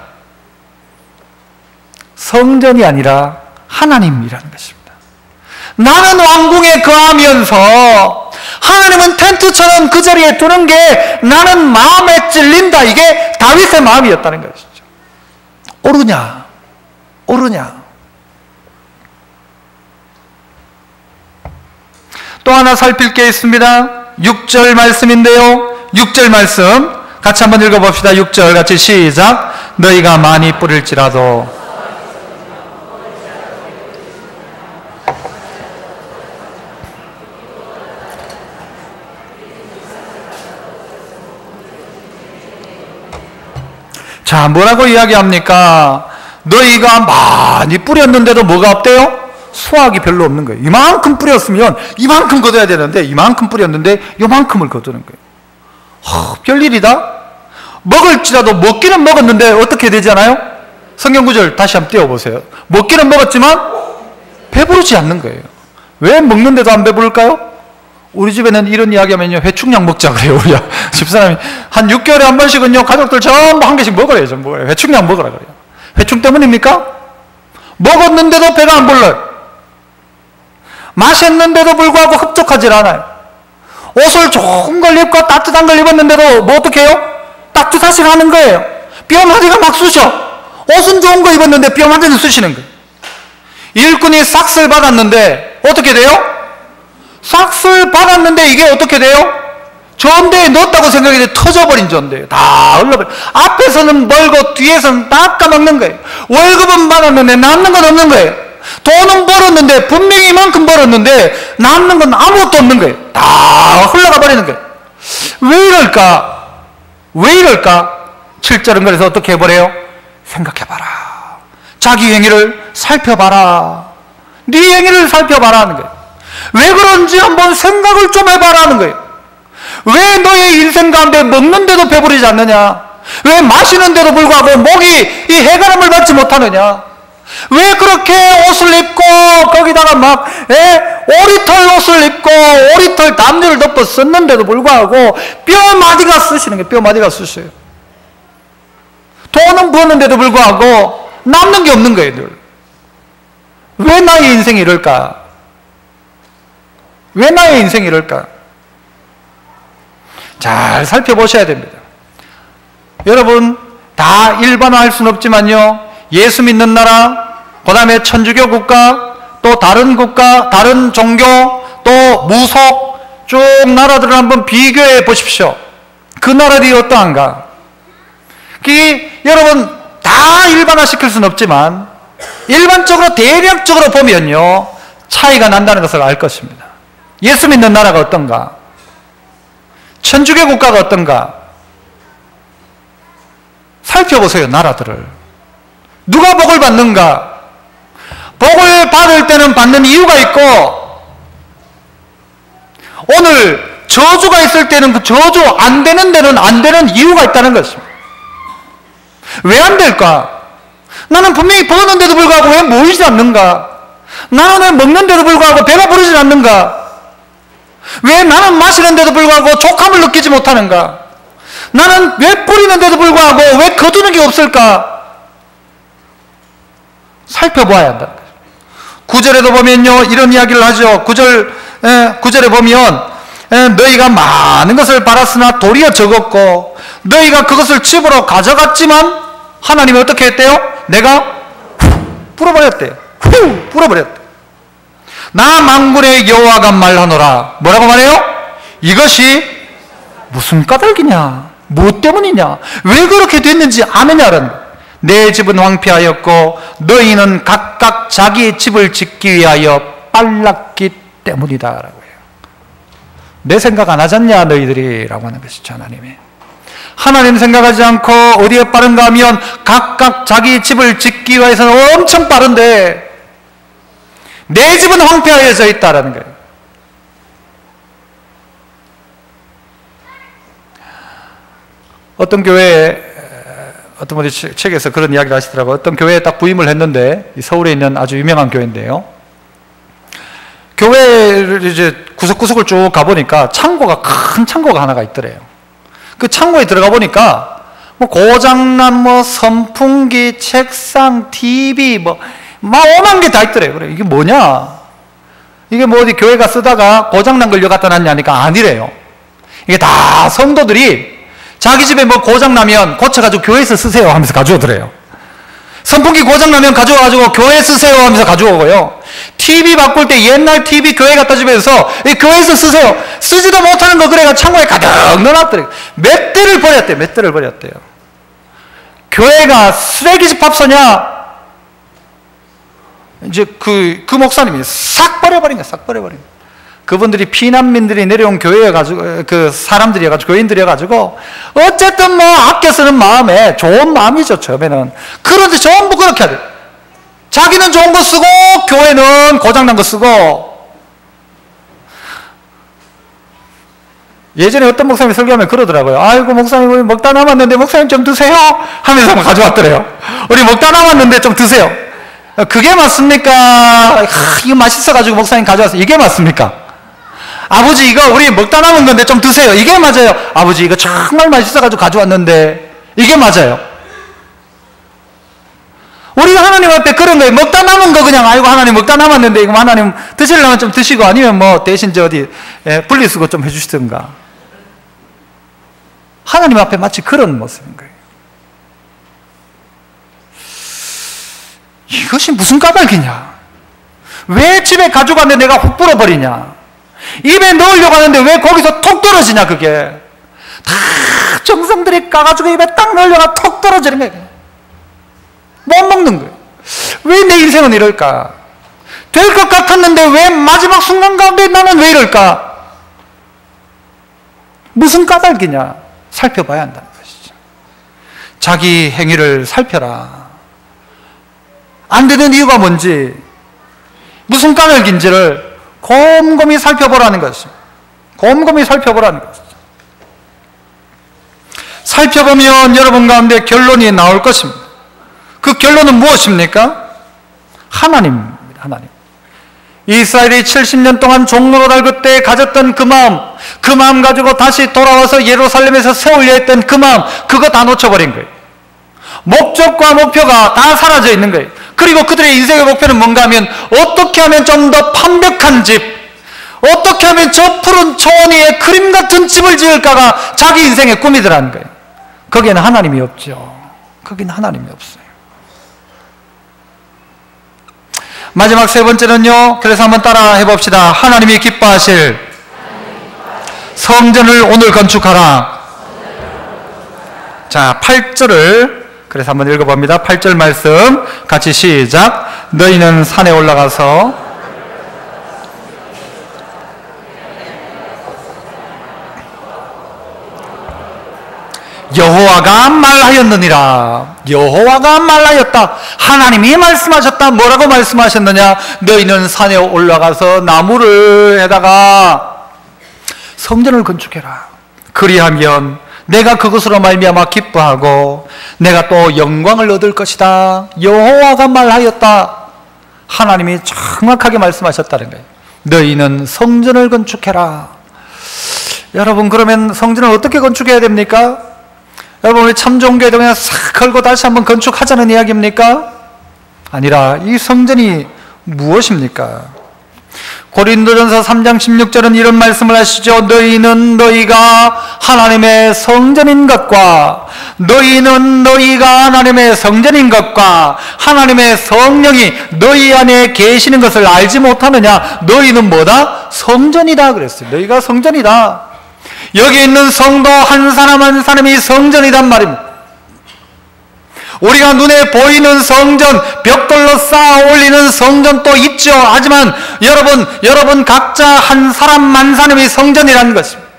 성전이 아니라 하나님이라는 것입니다. 나는 왕궁에 거하면서 하나님은 텐트처럼 그 자리에 두는 게 나는 마음에 찔린다. 이게 다윗의 마음이었다는 것이죠. 옳으냐? 옳으냐? 또 하나 살필 게 있습니다. 6절 말씀인데요. 6절 말씀 같이 한번 읽어봅시다. 6절 같이 시작. 너희가 많이 뿌릴지라도 자, 뭐라고 이야기합니까? 너희가 많이 뿌렸는데도 뭐가 없대요? 수확이 별로 없는 거예요. 이만큼 뿌렸으면 이만큼 거둬야 되는데 이만큼 뿌렸는데 이만큼을 거두는 거예요. 별일이다. 먹을지라도 먹기는 먹었는데 어떻게 되잖아요? 성경 구절 다시 한번 띄워보세요. 먹기는 먹었지만 배부르지 않는 거예요. 왜 먹는데도 안 배부를까요? 우리 집에는 이런 이야기하면요, 회충약 먹자 그래요. 우리 집사람이 한 6개월에 한 번씩은요, 가족들 전부 한 개씩 먹으래요. 전부 회충약 먹으라 그래요. 회충 때문입니까? 먹었는데도 배가 안 불러요. 마셨는데도 불구하고 흡족하지 않아요. 옷을 좋은 걸 입고 따뜻한 걸 입었는데도 뭐 어떻게 해요? 따뜻하지 않은 거예요. 뼈 마디가 막 쑤셔. 옷은 좋은 거 입었는데 뼈 마디는 쑤시는 거예요. 일꾼이 삭스를 받았는데 어떻게 돼요? 삭스를 받았는데 이게 어떻게 돼요? 전대에 넣었다고 생각했는데 터져버린 전대예요. 다 흘러버려. 앞에서는 멀고 뒤에서는 다 까먹는 거예요. 월급은 받았는데 남는 건 없는 거예요. 돈은 벌었는데 분명히 이만큼 벌었는데 남는 건 아무것도 없는 거예요. 다 흘러가 버리는 거예요. 왜 이럴까? 왜 이럴까? 7절은 그래서 어떻게 해버려요? 생각해봐라. 자기 행위를 살펴봐라. 네 행위를 살펴봐라 하는 거예요. 왜 그런지 한번 생각을 좀 해봐라 하는 거예요. 왜 너의 인생 가운데 먹는데도 배부르지 않느냐? 왜 마시는데도 불구하고 목이 이 해가름을 받지 못하느냐? 왜 그렇게 옷을 입고 거기다가 막 오리털 옷을 입고 오리털 담요를 덮어 썼는데도 불구하고 뼈 마디가 쑤시는 거예요. 뼈 마디가 쑤셔요. 돈은 버는데도 불구하고 남는 게 없는 거예요. 늘. 왜 나의 인생이 이럴까? 왜 나의 인생이 이럴까? 잘 살펴보셔야 됩니다. 여러분 다 일반화할 수는 없지만요, 예수 믿는 나라, 그 다음에 천주교 국가, 또 다른 국가, 다른 종교, 또 무속 쭉 나라들을 한번 비교해 보십시오. 그 나라들이 어떠한가? 여러분 다 일반화시킬 수는 없지만 일반적으로 대략적으로 보면요 차이가 난다는 것을 알 것입니다. 예수 믿는 나라가 어떤가? 천주교 국가가 어떤가? 살펴보세요. 나라들을. 누가 복을 받는가? 복을 받을 때는 받는 이유가 있고 오늘 저주가 있을 때는 그 저주 안 되는 데는 안 되는 이유가 있다는 것입니다. 왜 안 될까? 나는 분명히 버는데도 불구하고 왜 모이지 않는가? 나는 왜 먹는데도 불구하고 배가 부르지 않는가? 왜 나는 마시는데도 불구하고 족함을 느끼지 못하는가? 나는 왜 뿌리는데도 불구하고 왜 거두는 게 없을까? 살펴봐야 한다는 거예요. 9절에도 보면요 이런 이야기를 하죠. 9절에 보면 너희가 많은 것을 팔았으나 도리어 적었고 너희가 그것을 집으로 가져갔지만 하나님이 어떻게 했대요? 내가 풀어버렸대요. 풀어버렸대요. 나 만군의 여호와가 말하노라. 뭐라고 말해요? 이것이 무슨 까닭이냐? 무엇 때문이냐? 왜 그렇게 됐는지 아느냐는 내 집은 황폐하였고 너희는 각각 자기의 집을 짓기 위하여 빨랐기 때문이다 라고 해요. 내 생각 안 하잖냐 너희들이 라고 하는 것이죠. 하나님 생각하지 않고 어디에 빠른가 하면 각각 자기 집을 짓기 위해서는 엄청 빠른데 내 집은 황폐하여져 있다라는 거예요. 어떤 교회에 어떤 분이 책에서 그런 이야기를 하시더라고요. 어떤 교회에 딱 부임을 했는데 서울에 있는 아주 유명한 교회인데요. 교회를 이제 구석구석을 쭉 가보니까 큰 창고가 하나가 있더래요. 그 창고에 들어가 보니까 뭐 고장난 뭐 선풍기, 책상, TV 뭐 오만 게 다 있더래요. 그래 이게 뭐냐? 이게 뭐 어디 교회가 쓰다가 고장난 걸 여기다 놨냐니까 아니래요. 이게 다 성도들이 자기 집에 뭐 고장나면 고쳐가지고 교회에서 쓰세요 하면서 가져오더래요. 선풍기 고장나면 가져와가지고 교회에 쓰세요 하면서 가져오고요. TV 바꿀 때 옛날 TV 교회 갖다 주면서 교회에서 쓰세요. 쓰지도 못하는 거 그래가 창고에 가득 넣어놨더래요. 몇 대를 버렸대요. 몇 대를 버렸대요. 교회가 쓰레기 집합소냐? 이제 그 목사님이 싹 버려버린 거야. 싹 버려버린 거야. 그분들이 피난민들이 내려온 교회여가지고 그 사람들이어가지고 교인들이어가지고 어쨌든 뭐 아껴 쓰는 마음에 좋은 마음이죠 처음에는. 그런데 전부 그렇게 하죠. 자기는 좋은 거 쓰고 교회는 고장난 거 쓰고. 예전에 어떤 목사님이 설교하면 그러더라고요. 아이고 목사님 우리 먹다 남았는데 목사님 좀 드세요 하면서 가져왔더래요. 우리 먹다 남았는데 좀 드세요. 그게 맞습니까? 이거 맛있어가지고 목사님 가져왔어요. 이게 맞습니까? 아버지 이거 우리 먹다 남은 건데 좀 드세요. 이게 맞아요. 아버지 이거 정말 맛있어가지고 가져왔는데 이게 맞아요. 우리가 하나님 앞에 그런 거예요. 먹다 남은 거 그냥 아이고 하나님 먹다 남았는데 이거 하나님 드시려면 좀 드시고 아니면 뭐 대신 어디 분리수거 좀 해주시든가. 하나님 앞에 마치 그런 모습인 거예요. 이것이 무슨 까닭이냐? 왜 집에 가져갔는데 내가 훅 불어버리냐? 입에 넣으려고 하는데 왜 거기서 톡 떨어지냐 그게? 다 정성들이 까가지고 입에 딱 넣으려고 톡 떨어지는 거예요. 못 먹는 거예요. 왜 내 인생은 이럴까? 될 것 같았는데 왜 마지막 순간 가운데 나는 왜 이럴까? 무슨 까닭이냐? 살펴봐야 한다는 것이죠. 자기 행위를 살펴라. 안 되는 이유가 뭔지, 무슨 까닭인지를 곰곰이 살펴보라는 것입니다. 곰곰이 살펴보라는 것이죠. 살펴보면 여러분 가운데 결론이 나올 것입니다. 그 결론은 무엇입니까? 하나님입니다. 하나님. 이스라엘이 70년 동안 종로로 갈 때 가졌던 그 마음 가지고 다시 돌아와서 예루살렘에서 세우려 했던 그 마음, 그거 다 놓쳐버린 거예요. 목적과 목표가 다 사라져 있는 거예요. 그리고 그들의 인생의 목표는 뭔가 하면 어떻게 하면 좀 더 판벽한 집, 어떻게 하면 저 푸른 초원 위에 그림 같은 집을 지을까가 자기 인생의 꿈이더라는 거예요. 거기에는 하나님이 없죠. 거기는 하나님이 없어요. 마지막 세 번째는요, 그래서 한번 따라 해봅시다. 하나님이 기뻐하실 성전을 오늘 건축하라. 자, 8절을 그래서 한번 읽어봅니다. 8절 말씀 같이 시작. 너희는 산에 올라가서 여호와가 말하였느니라. 여호와가 말하였다. 하나님이 말씀하셨다. 뭐라고 말씀하셨느냐? 너희는 산에 올라가서 나무를 해다가 성전을 건축해라. 그리하면 내가 그것으로 말미암아 기뻐하고 내가 또 영광을 얻을 것이다. 여호와가 말하였다. 하나님이 정확하게 말씀하셨다는 거예요. 너희는 성전을 건축해라. 여러분, 그러면 성전을 어떻게 건축해야 됩니까? 여러분, 우리 참종교회도 그냥 싹 걸고 다시 한번 건축하자는 이야기입니까? 아니라 이 성전이 무엇입니까? 고린도전서 3장 16절은 이런 말씀을 하시죠. 너희는 너희가 하나님의 성전인 것과 너희는 너희가 하나님의 성전인 것과 하나님의 성령이 너희 안에 계시는 것을 알지 못하느냐? 너희는 뭐다? 성전이다 그랬어요. 너희가 성전이다. 여기 있는 성도 한 사람 한 사람이 성전이란 말입니다. 우리가 눈에 보이는 성전, 벽돌로 쌓아 올리는 성전도 있죠. 하지만 여러분 각자 한 사람 한 사람이 성전이라는 것입니다.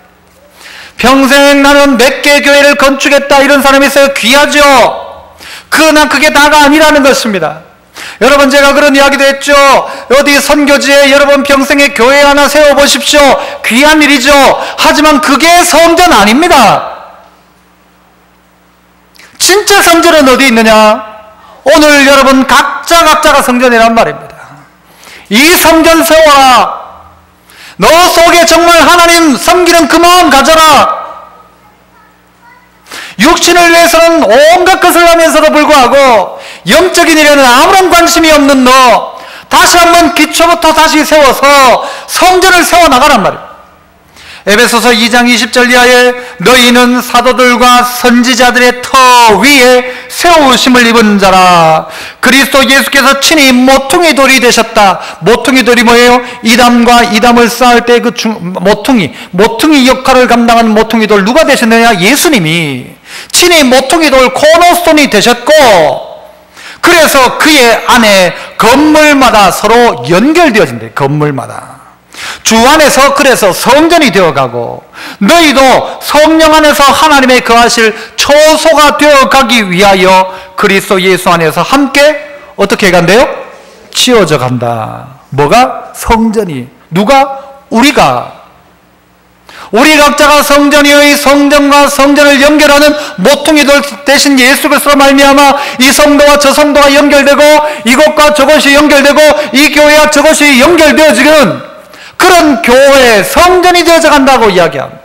평생 나는 몇 개 교회를 건축했다 이런 사람이 있어요. 귀하죠. 그러나 그게 다가 아니라는 것입니다. 여러분, 제가 그런 이야기도 했죠. 어디 선교지에 여러분 평생에 교회 하나 세워보십시오. 귀한 일이죠. 하지만 그게 성전 아닙니다. 진짜 성전은 어디 있느냐? 오늘 여러분 각자가 성전이란 말입니다. 이 성전 세워라. 너 속에 정말 하나님 섬기는 그 마음 가져라. 육신을 위해서는 온갖 것을 하면서도 불구하고 영적인 일에는 아무런 관심이 없는 너, 다시 한번 기초부터 다시 세워서 성전을 세워나가란 말이에요. 에베소서 2장 20절 이하에 너희는 사도들과 선지자들의 터 위에 세우심을 입은 자라. 그리스도 예수께서 친히 모퉁이 돌이 되셨다. 모퉁이 돌이 뭐예요? 이담과 이담을 쌓을 때 그 모퉁이 역할을 감당한 모퉁이 돌 누가 되셨느냐? 예수님이 친히 모퉁이 돌 코너스톤이 되셨고, 그래서 그의 안에 건물마다 서로 연결되어진대. 건물마다 주 안에서 그래서 성전이 되어가고, 너희도 성령 안에서 하나님의 거하실 초소가 되어가기 위하여 그리스도 예수 안에서 함께 어떻게 간대요? 치워져 간다. 뭐가? 성전이. 누가? 우리가. 우리 각자가 성전이의 성전과 성전을 연결하는 모퉁이돌 대신 예수 그리스도로 말미암아 이 성도와 저 성도가 연결되고 이것과 저것이 연결되고 이 교회와 저것이 연결되어지는 그런 교회 성전이 되어져 간다고 이야기합니다.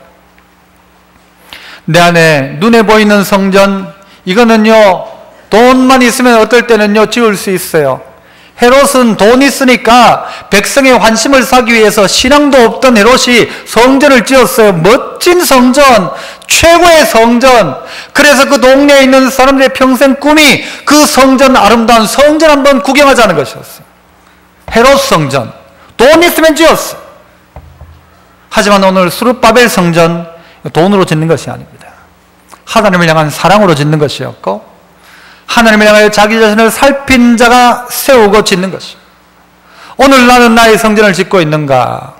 내 안에 눈에 보이는 성전, 이거는요 돈만 있으면 어떨 때는요 지을 수 있어요. 헤롯은 돈 있으니까 백성의 환심을 사기 위해서 신앙도 없던 헤롯이 성전을 지었어요. 멋진 성전, 최고의 성전. 그래서 그 동네에 있는 사람들의 평생 꿈이 그 성전, 아름다운 성전 한번 구경하자는 것이었어요. 헤롯 성전, 돈 있으면 지었어. 하지만 오늘 스룹바벨 성전, 돈으로 짓는 것이 아닙니다. 하나님을 향한 사랑으로 짓는 것이었고, 하나님을 향하여 자기 자신을 살핀 자가 세우고 짓는 것이. 오늘 나는 나의 성전을 짓고 있는가?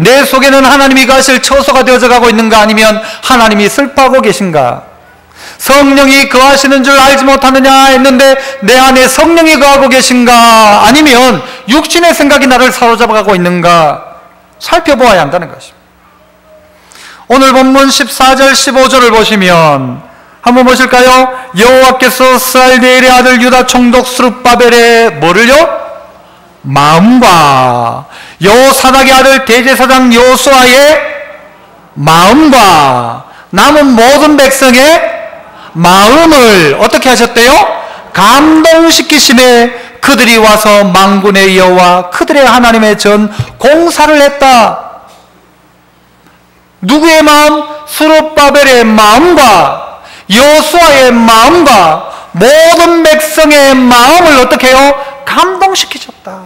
내 속에는 하나님이 거하실 처소가 되어져 가고 있는가? 아니면 하나님이 슬퍼하고 계신가? 성령이 거하시는 줄 알지 못하느냐 했는데 내 안에 성령이 거하고 계신가? 아니면 육신의 생각이 나를 사로잡아가고 있는가? 살펴보아야 한다는 것입니다. 오늘 본문 14절 15절을 보시면 한번 보실까요? 여호와께서 스알디엘의 아들 유다 총독 스룹바벨의 뭐를요? 마음과 여호사닥의 아들 대제사장 여호수아의 마음과 남은 모든 백성의 마음을 어떻게 하셨대요? 감동시키심에 그들이 와서 만군의 여호와 그들의 하나님의 전 공사를 했다. 누구의 마음? 스룹바벨의 마음과 여호수아의 마음과 모든 백성의 마음을 어떻게 해요? 감동시키셨다.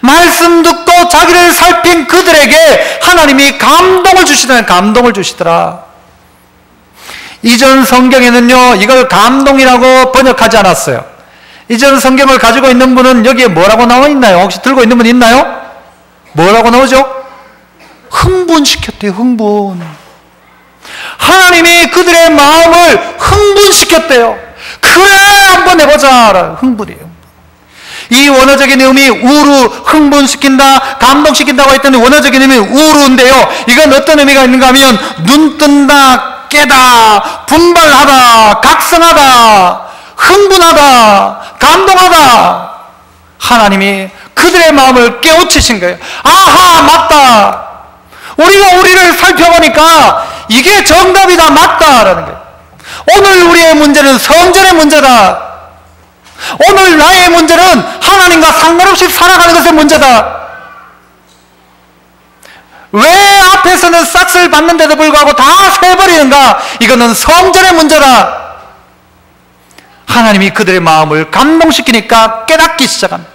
말씀 듣고 자기를 살핀 그들에게 하나님이 감동을 주시더라. 이전 성경에는요, 이걸 감동이라고 번역하지 않았어요. 이전 성경을 가지고 있는 분은 여기에 뭐라고 나와 있나요? 혹시 들고 있는 분 있나요? 뭐라고 나오죠? 흥분시켰대요. 흥분. 하나님이 그들의 마음을 흥분시켰대요. 그래, 한번 해보자. 흥분이에요. 이 원어적인 의미, 우루, 흥분시킨다, 감동시킨다고 했더니 원어적인 의미 우루인데요. 이건 어떤 의미가 있는가 하면 눈 뜬다, 깨다, 분발하다, 각성하다, 흥분하다, 감동하다. 하나님이 그들의 마음을 깨우치신 거예요. 아하, 맞다. 우리가 우리를 살펴보니까 이게 정답이다, 맞다라는 거예요. 오늘 우리의 문제는 성전의 문제다. 오늘 나의 문제는 하나님과 상관없이 살아가는 것의 문제다. 왜 앞에서는 싹쓸 받는데도 불구하고 다 세버리는가? 이거는 성전의 문제다. 하나님이 그들의 마음을 감동시키니까 깨닫기 시작합니다.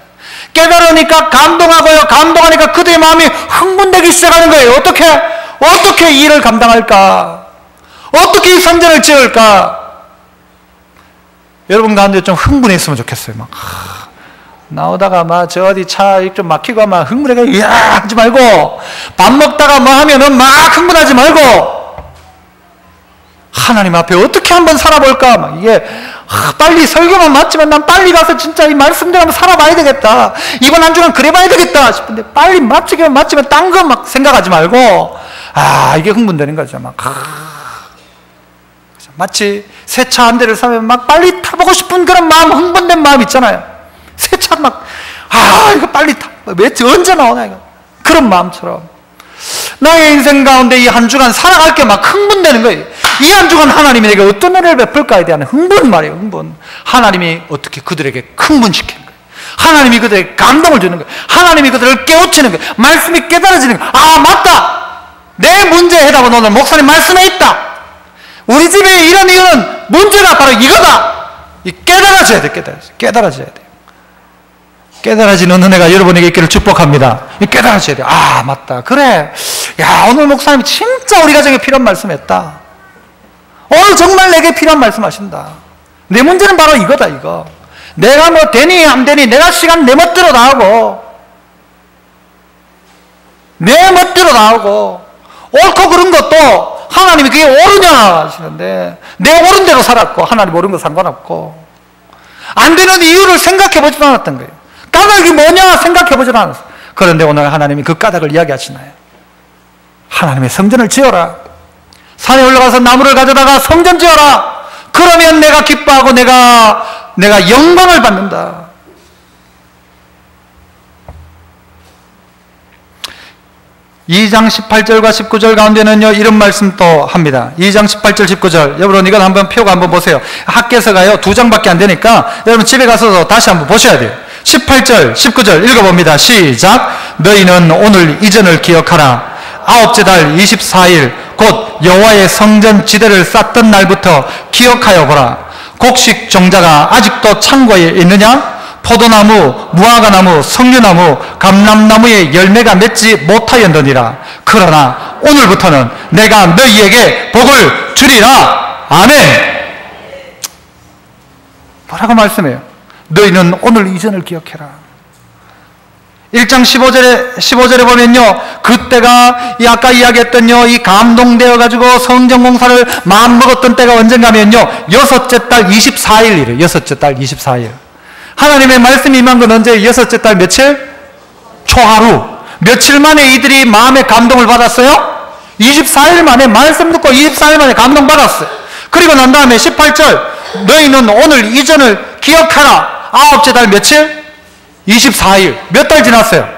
깨달으니까 감동하고요. 감동하니까 그들의 마음이 흥분되기 시작하는 거예요. 어떻게 이 일을 감당할까? 어떻게 이 성전을 지을까? 여러분 가운데 좀 흥분했으면 좋겠어요. 막 나오다가 막 저 어디 차 좀 막히고 막 흥분해가 이야 하지 말고, 밥 먹다가 뭐 하면은 막 흥분하지 말고, 하나님 앞에 어떻게 한번 살아볼까? 막 이게 빨리 설교만 맞지만 난 빨리 가서 진짜 이 말씀대로 한번 살아봐야 되겠다. 이번 한 주간 그래봐야 되겠다 싶은데 빨리 맞추기만 맞지만 딴 거 막 생각하지 말고, 이게 흥분되는 거죠. 막 마치 새 차 한 대를 사면 막 빨리 타보고 싶은 그런 마음, 흥분된 마음 있잖아요. 새 차 막 이거 빨리 언제 나오나 이거. 그런 마음처럼 나의 인생 가운데 이 한 주간 살아갈 게 막 흥분되는 거예요. 이 한 주간 하나님이 내게 어떤 은혜를 베풀까에 대한 흥분 말이에요. 흥분. 하나님이 어떻게 그들에게 흥분시키는 거예요. 하나님이 그들에게 감동을 주는 거예요. 하나님이 그들을 깨우치는 거예요. 말씀이 깨달아지는 거예요. 맞다. 내 문제의 해답은 오늘 목사님 말씀에 있다. 우리 집에 이런 이유는 문제가 바로 이거다. 깨달아져야 돼. 깨달아져야 돼. 깨달아지는 은혜가 여러분에게 있기를 축복합니다. 깨달아져야 돼. 맞다. 그래. 야, 오늘 목사님이 진짜 우리 가정에 필요한 말씀했다. 오늘 정말 내게 필요한 말씀 하신다. 내 문제는 바로 이거다, 이거. 내가 뭐 되니 안 되니 내가 시간 내 멋대로 다 하고, 내 멋대로 다 하고, 옳고 그른 것도 하나님이 그게 옳으냐 하시는데, 내 옳은 대로 살았고 하나님 옳은 거 상관없고, 안 되는 이유를 생각해 보지도 않았던 거예요. 까닭이 뭐냐 생각해 보지도 않았어요. 그런데 오늘 하나님이 그 까닭을 이야기하시나요? 하나님의 성전을 지어라. 산에 올라가서 나무를 가져다가 성전 지어라. 그러면 내가 기뻐하고 내가 영광을 받는다. 2장 18절과 19절 가운데는요, 이런 말씀 또 합니다. 2장 18절 19절. 여러분 이건 한번 표가 한번 보세요. 학계서가요 2장밖에 안 되니까 여러분 집에 가서도 다시 한번 보셔야 돼요. 18절 19절 읽어봅니다. 시작. 너희는 오늘 이전을 기억하라. 아홉째 달 24일 곧 여호와의 성전 지대를 쌓던 날부터 기억하여 보라. 곡식 종자가 아직도 창고에 있느냐? 포도나무, 무화과나무, 석류나무, 감람나무의 열매가 맺지 못하였느니라. 그러나 오늘부터는 내가 너희에게 복을 주리라. 아멘. 뭐라고 말씀해요? 너희는 오늘 이전을 기억해라. 1장 15절에 보면요, 그때가 아까 이야기했던요, 이 감동되어 가지고 성전 공사를 마음먹었던 때가 언젠가면요, 여섯째 달 24일이래요. 여섯째 달 24일. 하나님의 말씀이 임한 건 언제? 여섯째 달 며칠? 초하루. 며칠 만에 이들이 마음의 감동을 받았어요? 24일 만에, 말씀 듣고 24일 만에 감동 받았어요. 그리고 난 다음에 18절, 너희는 오늘 이전을 기억하라. 아홉째 달 며칠? 24일. 몇 달 지났어요?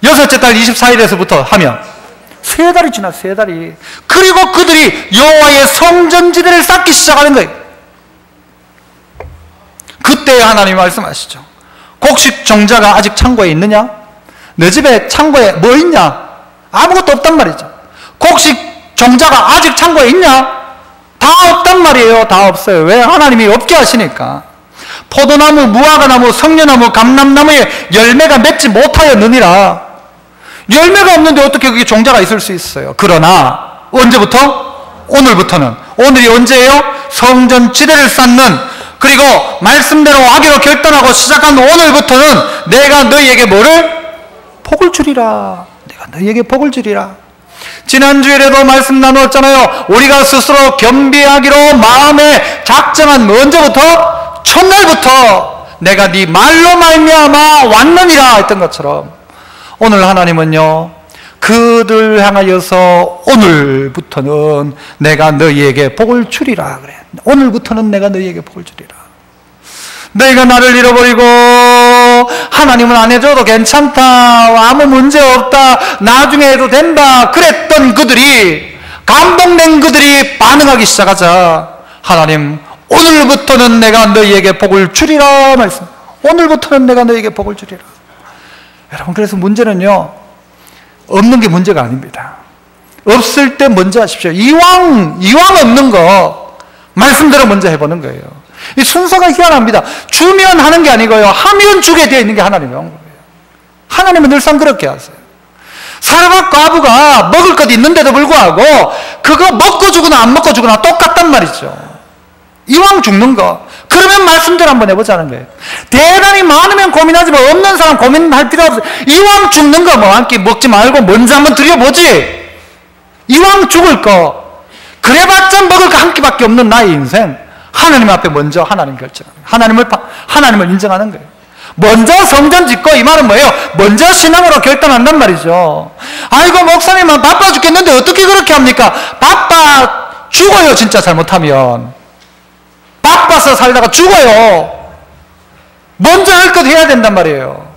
여섯째 달 24일에서부터 하면 세 달이 지났어요. 세 달이. 그리고 그들이 여호와의 성전지대를 쌓기 시작하는 거예요. 그때 하나님이 말씀하시죠. 곡식 종자가 아직 창고에 있느냐? 너 집에 창고에 뭐 있냐? 아무것도 없단 말이죠. 곡식 종자가 아직 창고에 있냐? 다 없단 말이에요. 다 없어요. 왜? 하나님이 없게 하시니까. 포도나무, 무화과나무, 석류나무, 감람나무에 열매가 맺지 못하였느니라. 열매가 없는데 어떻게 그게 종자가 있을 수 있어요? 그러나 언제부터? 오늘부터는, 오늘이 언제예요? 성전 지대를 쌓는, 그리고 말씀대로 하기로 결단하고 시작한 오늘부터는 내가 너희에게 뭐를? 복을 주리라. 내가 너희에게 복을 주리라. 지난주에도 말씀 나누었잖아요. 우리가 스스로 겸비하기로 마음에 작정한 언제부터? 첫날부터 내가 네 말로 말미암아 왔느니라 했던 것처럼, 오늘 하나님은요, 그들 향하여서 오늘부터는 내가 너희에게 복을 주리라 그래. 오늘부터는 내가 너희에게 복을 주리라. 너희가 나를 잃어버리고 하나님은 안 해줘도 괜찮다, 아무 문제 없다, 나중에 해도 된다 그랬던 그들이, 감동된 그들이 반응하기 시작하자 하나님 오늘부터는 내가 너희에게 복을 주리라 말씀. 오늘부터는 내가 너희에게 복을 주리라. 여러분, 그래서 문제는요, 없는 게 문제가 아닙니다. 없을 때 먼저 하십시오. 이왕 없는 거 말씀대로 먼저 해보는 거예요. 이 순서가 희한합니다. 주면 하는 게 아니고요, 하면 주게 되어 있는 게 하나님의 거예요. 하나님은 늘상 그렇게 하세요. 사르밧 과부가 먹을 것 있는데도 불구하고 그거 먹고 주거나 안 먹고 주거나 똑같단 말이죠. 이왕 죽는 거, 그러면 말씀대로 한번 해보자는 거예요. 대단히 많으면 고민하지만 없는 사람 고민할 필요 없어요. 이왕 죽는 거 뭐 한 끼 먹지 말고 먼저 한번 드려보지. 이왕 죽을 거, 그래봤자 먹을 거 한 끼밖에 없는 나의 인생, 하나님 앞에 먼저 하나님 결정합니다. 하나님을 인정하는 거예요. 먼저 성전 짓고, 이 말은 뭐예요? 먼저 신앙으로 결단한단 말이죠. 아이고 목사님은 바빠 죽겠는데 어떻게 그렇게 합니까? 바빠 죽어요. 진짜 잘못하면 바빠서 살다가 죽어요. 먼저 할 것 해야 된단 말이에요.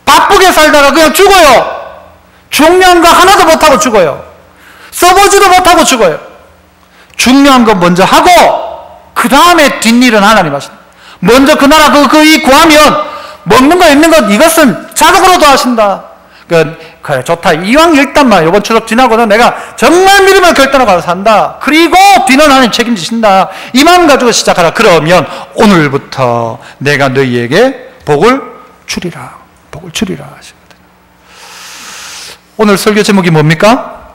바쁘게 살다가 그냥 죽어요. 중요한 거 하나도 못하고 죽어요. 써보지도 못하고 죽어요. 중요한 거 먼저 하고 그 다음에 뒷일은 하나님 하신다. 먼저 그 나라 이 구하면 먹는 거 있는 것 이것은 자동으로도 하신다. 그래 좋다. 이왕 일단만 이번 추석 지나고는 내가 정말 믿음을 결단하고 산다. 그리고 뒤는 하나님 책임지신다. 이 마음 가지고 시작하라. 그러면 오늘부터 내가 너희에게 복을 주리라. 복을 주리라 하시거든요. 오늘 설교 제목이 뭡니까?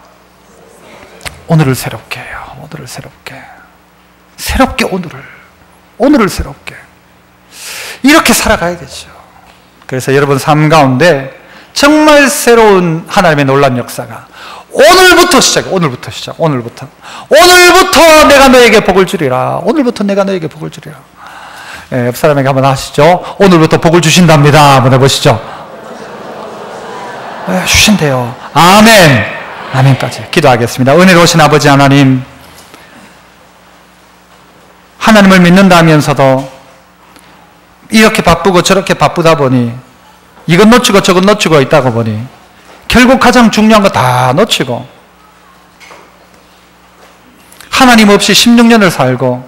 오늘을 새롭게 해요. 오늘을 새롭게. 새롭게 오늘을 새롭게. 이렇게 살아가야 되죠. 그래서 여러분 삶 가운데 정말 새로운 하나님의 놀라운 역사가 오늘부터 시작해. 오늘부터 내가 너에게 복을 주리라. 오늘부터 내가 너에게 복을 주리라. 예, 옆 사람에게 한번 하시죠. 오늘부터 복을 주신답니다. 한번 해보시죠. 예, 주신대요. 아멘. 아멘까지 기도하겠습니다. 은혜로우신 아버지 하나님, 하나님을 믿는다 하면서도 이렇게 바쁘고 저렇게 바쁘다 보니 이건 놓치고 저건 놓치고 있다고 보니 결국 가장 중요한 거 다 놓치고 하나님 없이 16년을 살고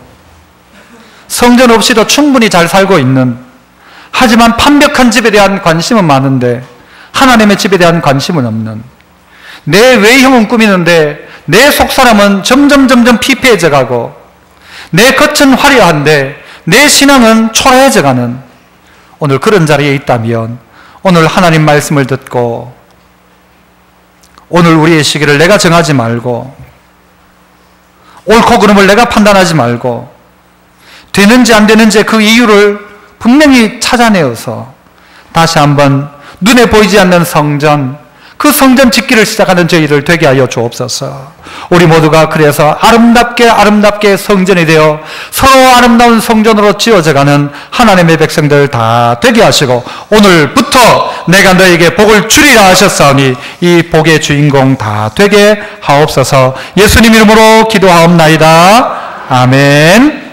성전 없이도 충분히 잘 살고 있는, 하지만 판벽한 집에 대한 관심은 많은데 하나님의 집에 대한 관심은 없는, 내 외형은 꾸미는데 내 속사람은 점점 피폐해져 가고 내 겉은 화려한데 내 신앙은 초라해져 가는 오늘 그런 자리에 있다면, 오늘 하나님 말씀을 듣고 오늘 우리의 시기를 내가 정하지 말고 옳고 그름을 내가 판단하지 말고 되는지 안 되는지 그 이유를 분명히 찾아내어서 다시 한번 눈에 보이지 않는 성전, 그 성전 짓기를 시작하는 저희들 되게 하여 주옵소서. 우리 모두가 그래서 아름답게 성전이 되어 서로 아름다운 성전으로 지어져가는 하나님의 백성들 다 되게 하시고, 오늘부터 내가 너에게 복을 주리라 하셨사오니 이 복의 주인공 다 되게 하옵소서. 예수님 이름으로 기도하옵나이다. 아멘.